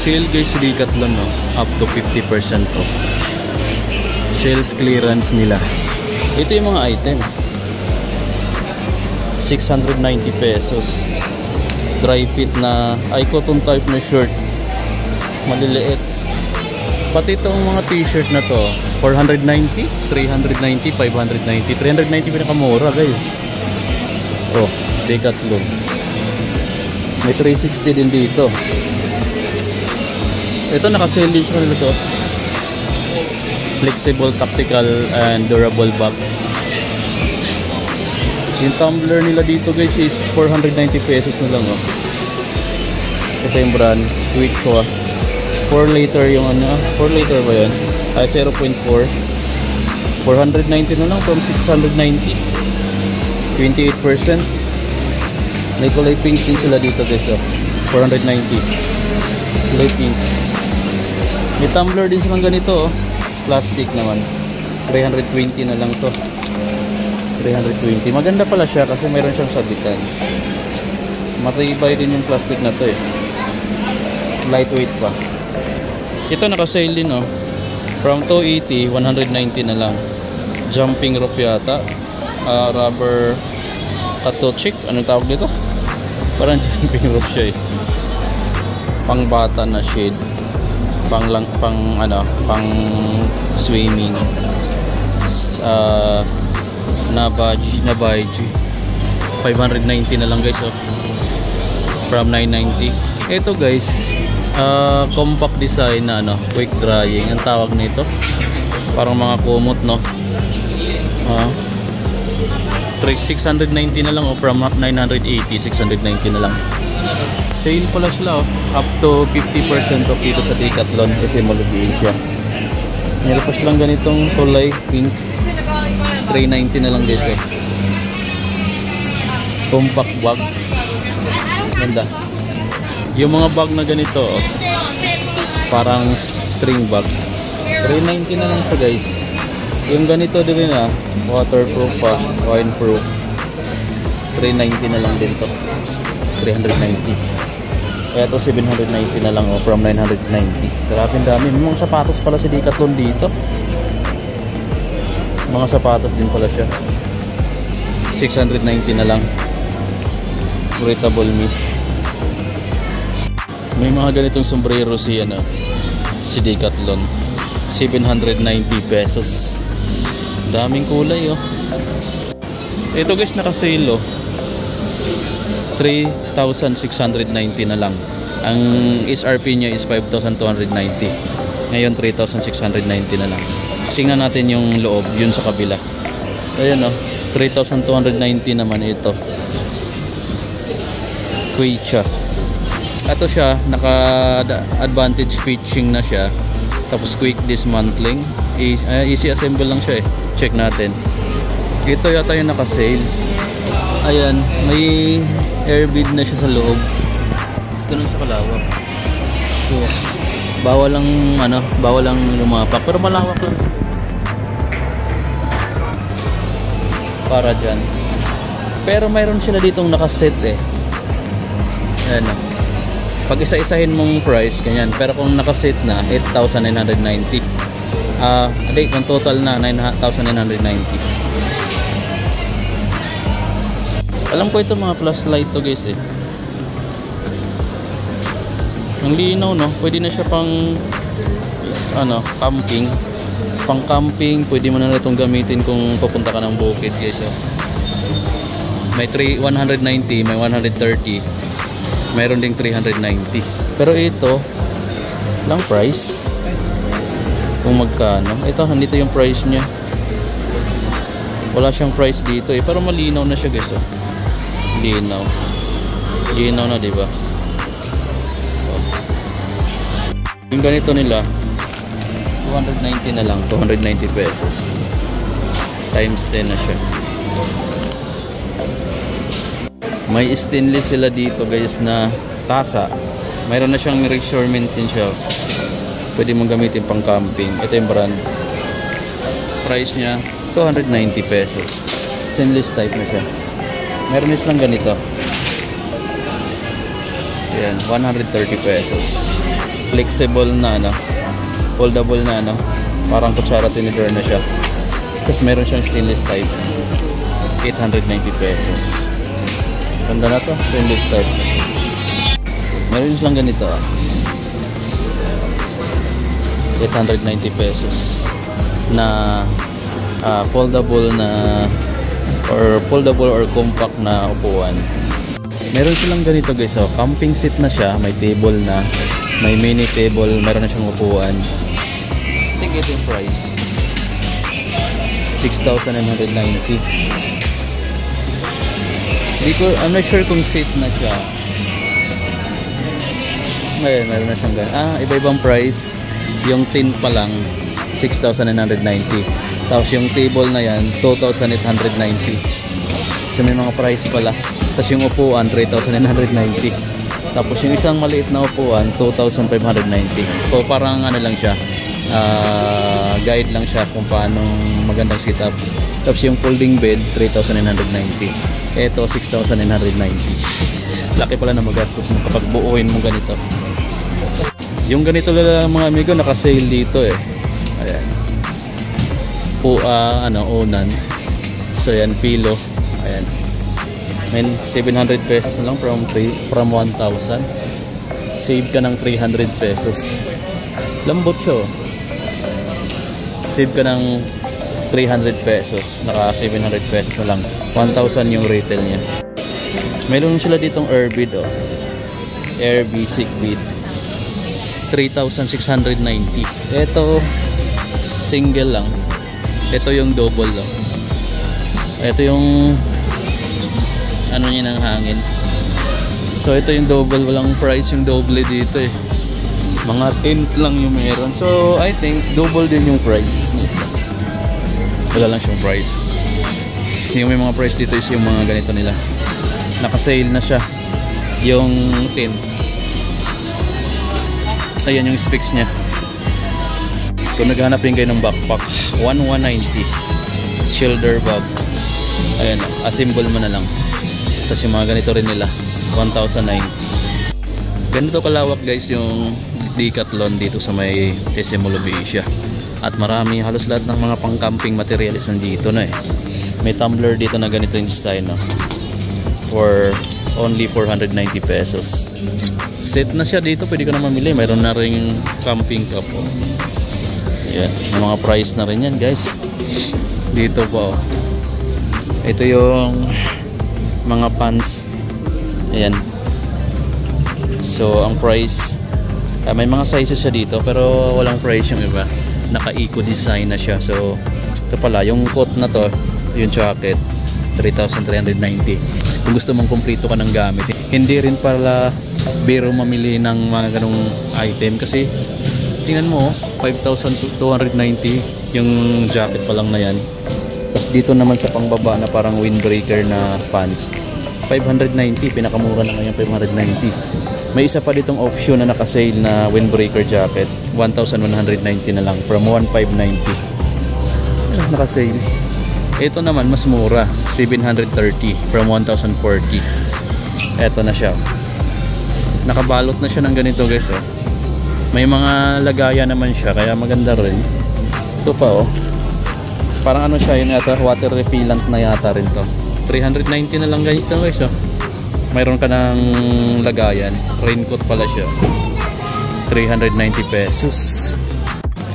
Nag-sale guys sa Decathlon, no? Up to 50% off. Sales clearance nila. Ito yung mga item. 690 pesos. Dry fit na cotton type na shirt. Maliliit. Pati itong mga t-shirt na to, 490, 390, 590. 390 pinakamura guys. Oh, Decathlon. May 360 din dito. Ito naka-sale din siya nila to. Flexible, tactical, and durable bag. Yung tumbler nila dito guys is 490 pesos na lang, oh. Ito yung brand, Quechua. 4 liter yung ano, 4 liter ba yan? 0.4. 490 na lang from 690. 28%. May kulay pink din sila dito guys, oh. 490. Kulay pink. May tumbler din silang ganito, oh. Plastic naman. 320 na lang to. 320. Maganda pala siya kasi mayroon siyang sabitan. Matibay din yung plastic na to, eh. Lightweight pa. Ito naka-sale din, oh. From 280, 190 na lang. Jumping rope yata. Rubber tattoo chick. Anong tawag dito? Parang jumping rope siya, eh. Pang bata na shade. Pang swimming. Nabaji 590 na lang guys, oh. From 990. Ito guys, compact design na quick drying ang tawag nito. Parang mga kumot, no. 690 na lang, oh. From 980, 690 na lang. Sale pala sila, oh. Up to 50% off dito sa Decathlon kasi malugi siya. Nilabas lang ganitong kulay pink. 390 na lang guys, eh. Compact bag. Ganda. Yung mga bag na ganito, oh, parang string bag. 390 na lang siya guys. Yung ganito din na waterproof pa, wineproof. 390 na lang din to. 390. Kaya ito 790 na lang, oh, from 990. Grabe dami. May mga sapatos pala si Decathlon dito. Mga sapatos din pala siya. 690 na lang. Breathable mesh. May mga ganitong sombrero si Decathlon. 790 pesos. Daming kulay, oh. Ito guys, naka-sale, oh. 3,690 na lang. Ang SRP niya is 5,290. Ngayon 3,690 na lang. Tingnan natin yung loob, yun sa kabila. Ayan, oh, 3,290 naman ito. Quechua. Ito siya, naka-advantage pitching na siya. Tapos quick dismantling. Easy assemble lang siya, eh. Check natin. Ito yata yung naka-sale. Ayan, may air bead na siya sa loob. Tapos ganun siya kalawak. So, bawal lang lumapak. Pero malawak lang. Para dyan. Pero mayroon sila ditong nakaset, eh. Ayan, oh. Pag isa-isahin mong price, ganyan. Pero kung nakaset na, 8,990. Hindi, kung total na, 9,990. Alam ko ito mga plus light to guys, eh. Ang linaw, no? Pwede na siya pang camping. Pang camping, pwede mo na itong gamitin kung pupunta ka ng bukid guys, oh. May 190, may 130. Mayroon ding 390. Pero ito lang price. Kung magkano. Ito, nandito yung price niya. Wala siyang price dito, eh. Pero malinaw na siya guys, oh. Linaw na, diba? Oh. Yung ganito nila 290 na lang, 290 pesos times 10 na siya. May stainless sila dito guys na tasa. Mayroon na siyang measurement din siya. Pwede mong gamitin pang camping. Ito yung brand. Price niya 290 pesos. Stainless type na siya. Meron silang ganito. Ayan, 130 pesos. flexible na ano, foldable na ano, parang kutsara tinidor na siya. Tapos meron siyang stainless type, 890 pesos. Ganda na to, stainless type. Meron silang ganito 890 pesos na foldable na foldable or compact na upuan. Meron silang ganito guys, camping seat na siya, may table na, may mini table, meron na siyang upuan. I think ito yung price, 6,990. I'm not sure kung seat na siya. Meron na siyang ganito. Iba-ibang price. Yung tin pa lang 6,990. Tapos yung table na yan 2,890. So may mga price pala. Tapos yung upuan 3,990. Tapos yung isang maliit na upuan 2,590. So parang ano lang siya, guide lang siya kung paano magandang setup. Tapos yung folding bed 3,990. Ito 6,990. Laki pala na magastos mo kapag buuin mo ganito. Yung ganito lang mga amigo, naka-sale dito eh. Ayan. Unan. So yan, pillow. Ayan. Men 700 pesos na lang from 1,000. Save ka ng 300 pesos. Lambot siya. Save ka ng 300 pesos. Naka 700 pesos na lang. 1,000 yung retail niya. Meron sila ditong Airbed Airbed sick bed. 3,690. Ito single lang. Ito yung double lang. Ito yung ano niya ng hangin. So ito yung double, walang price yung double dito eh. Mga tint lang yung meron. So I think double din yung price. Wala lang siyang price. Yung may mga price dito is yung mga ganito nila. Naka-sale na siya. Yung tint. Ayan yung specs niya. Kung naghanap rin kayo ng backpack, 1,190 shoulder bag. Ayan, assemble mo na lang. Tapos yung mga ganito rin nila, 1,009. Ganito kalawak guys yung Decathlon dito sa may SM Mall of Asia. At marami, halos lahat ng mga pang-camping materials nandito na eh. May tumbler dito na ganito yung style, no? For only 490 pesos. Set na siya dito, pwede ka na mamili. Mayroon na rin camping cup. Yan, may mga price na rin yan guys. Dito po. Ito yung mga pants. Ayan. So, ang price, may mga sizes siya dito, pero walang price yung iba. Naka-eco design na siya. So, ito pala, yung coat na to, yung jacket, 3,390. Kung gusto mong kumplito ka ng gamit, hindi rin pala biro mamili ng mga ganong item kasi tingnan mo 5,290 yung jacket pa lang na yan. Tapos dito naman sa pangbaba na parang windbreaker na pants, 590, pinakamura na ngayon, 590. May isa pa ditong option na naka-sale na windbreaker jacket, 1,190 na lang from 1,590. Naka-sale. Ito naman mas mura, 730 from 1,040. Ito na siya. Nakabalot na siya ng ganito guys oh. May mga lagayan naman siya kaya maganda rin. Ito pa oh. Parang ano siya yun yata, water repellent na yata rin to. 390 na lang ganito guys oh. Mayroon ka ng lagayan, raincoat pala siya, 390 pesos.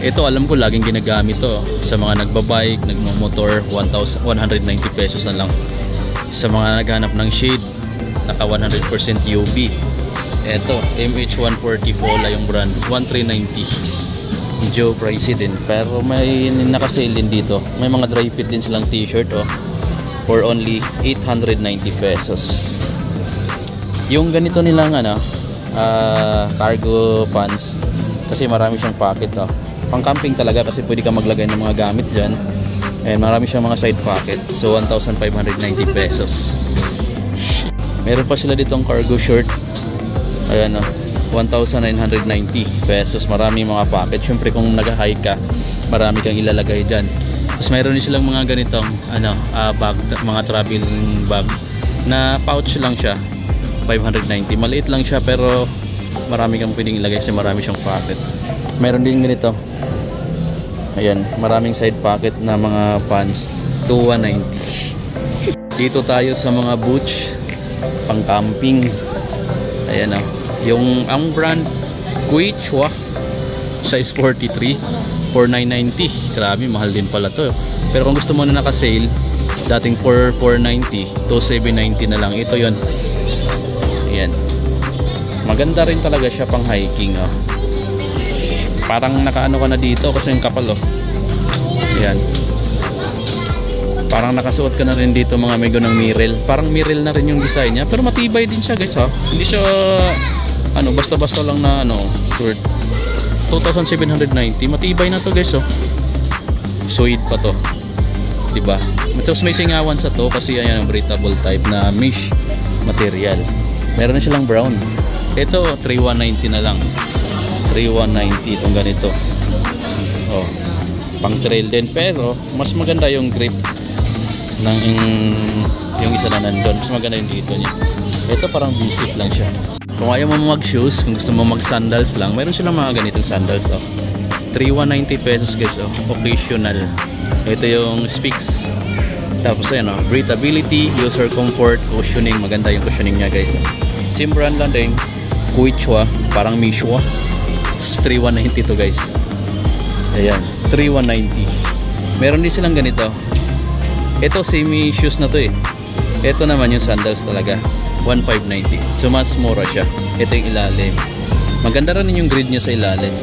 Ito alam ko laging ginagamit to sa mga nagbabike, nagmamotor, 190 pesos na lang. Sa mga naghanap ng shade, naka 100% UV. Ito, MH140 Pola yung brand, 1,390. Medyo pricey din, pero may naka-sale din dito. May mga dry fit din silang t-shirt oh, for only 890 pesos. Yung ganito nilang ano, cargo pants, kasi marami siyang pocket oh. Pang camping talaga kasi pwede ka maglagay ng mga gamit dyan. And marami siyang mga side pocket. So 1,590 pesos. Meron pa sila ditong cargo shirt. Ayan o, 1,990 pesos. Marami mga pocket. Siyempre kung nag-hike ka, marami kang ilalagay dyan. Tapos mayroon din silang mga ganitong ano, bag, mga traveling bag na pouch lang siya, 590. Maliit lang siya pero marami kang pwedeng ilagay kasi marami siyang pocket. Meron din ganito. Ayan, maraming side pocket na mga pants. 2,190. Dito tayo sa mga boots pang camping. Ayan o. Ang brand Quechua size 43, 4,990. Grabe, mahal din pala to. Pero kung gusto mo na naka-sale, dating 4,490 to 790 na lang. Ito yon. Ayan. Maganda rin talaga siya pang hiking. Oh. Parang nakaano ka na dito kasi yung kapal. Oh. Ayan. Parang nakasuot ka na rin dito mga amigo ng Mirel. Parang Mirel na rin yung design niya. Pero matibay din siya guys. Ha? Hindi siya basta-basta lang na short. 2,790. Matibay na to guys. Oh. Suede pa to. Diba? Tapos may singawan sa to kasi ayan ang breathable type na mesh material. Meron na silang brown. Ito 3,190 na lang. 3,190 itong ganito. Oh, pang trail din pero mas maganda yung grip ng yung isa na nandun. Mas maganda yung dito niya. Ito parang basic lang siya. Kung ayaw mo mag shoes, kung gusto mo mag sandals lang, meron silang mga ganitong sandals. Oh. 3,190 pesos guys. Oh. Occasional. Ito yung Speaks. Tapos ayan o, breathability, user comfort, cushioning. Maganda yung cushioning niya guys. Same brand lang din, Quechua, parang Mishwa. 3,190 to guys. Ayan, 3,190. Meron din silang ganito. Ito semi shoes na to eh. Ito naman yung sandals talaga, 1,590. So mas mura siya. Ito yung ilalim. Maganda rin yung grid niya sa ilalim.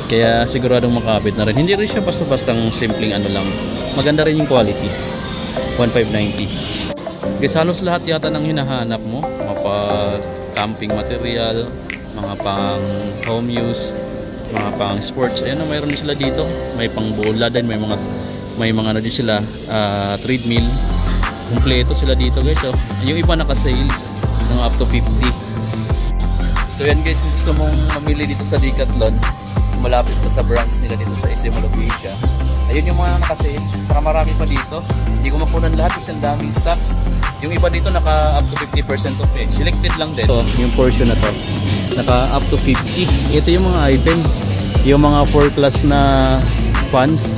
Kaya siguradong makapit na rin. Hindi rin siya basta-bastang simpleng ano lang. Maganda rin yung quality. 1,590. Guys, halos lahat yata ng hinahanap mo. Mga pa camping material, mga pang home use, mga pang sports. Ayan na, mayroon din sila dito. May pang bola din, may mga ano din sila, treadmill. Kumpleto sila dito guys. So, yung iba naka-sale, mga up to 50. So yan guys, kung gusto mong mamili dito sa Decathlon, malapit na sa branch nila dito sa SM Alopecia. Ayun yung mga naka-sale. Saka marami pa dito. Hindi ko makunan lahat kasi ang daming stocks. Yung iba dito naka up to 50% off eh. Selected lang din. Ito, yung portion na to. Naka up to 50. Ito yung mga item. Yung mga 4 class na pants.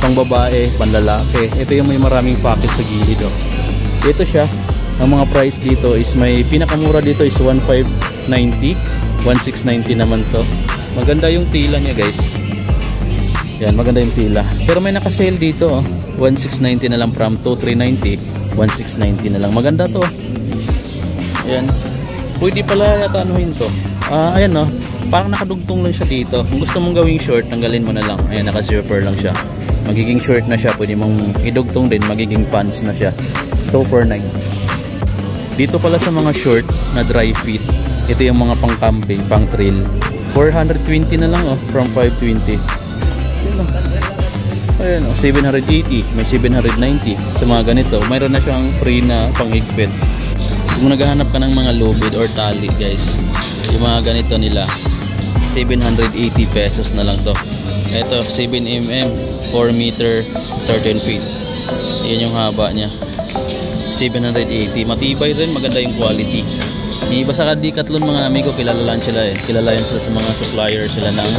Pang babae, pang lalaki. Ito yung may maraming pocket sa gilid. Oh. Ito siya. Ang mga price dito is may pinakamura dito is 1,590. 1,690 naman to. Maganda yung tila niya guys. Yan, maganda yung tila. Pero may naka-sale dito, oh. 1,690 na lang from 2,390. 1,690 na lang. Maganda to. Ayan. Pwede pala yata anuhin to. Ayan no. Parang nakadugtong lang siya dito. Kung gusto mong gawing short, tanggalin mo na lang. Ayan, naka-zipper lang siya. Magiging short na siya. Pwede mong idugtong din. Magiging pants na siya. 2,490. Dito pala sa mga short na dry fit, ito yung mga pang camping, pang trail. 420 na lang oh, from 520. Ayan oh, 780, may 790 sa mga ganito. Mayroon na siyang free na pang-higpit. Kung naghahanap ka ng mga lubid or tali guys, yung mga ganito nila, 780 pesos na lang to. Ito, 7mm, 4 meter, 13 feet. Yan yung haba niya. 780, matibay rin, maganda yung quality. Yung iba sa Decathlon mga amigo, kilala lang sila eh. Kilala yan sila sa mga supplier sila ng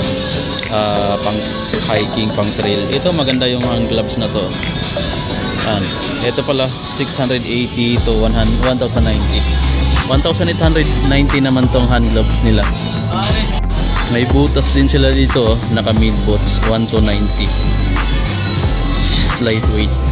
pang hiking, pang trail. Ito maganda yung hand gloves na to. Ito pala 680 to 1,090. 1,890 naman tong hand gloves nila. May butas din sila dito, naka mid boots, 1,290. Lightweight.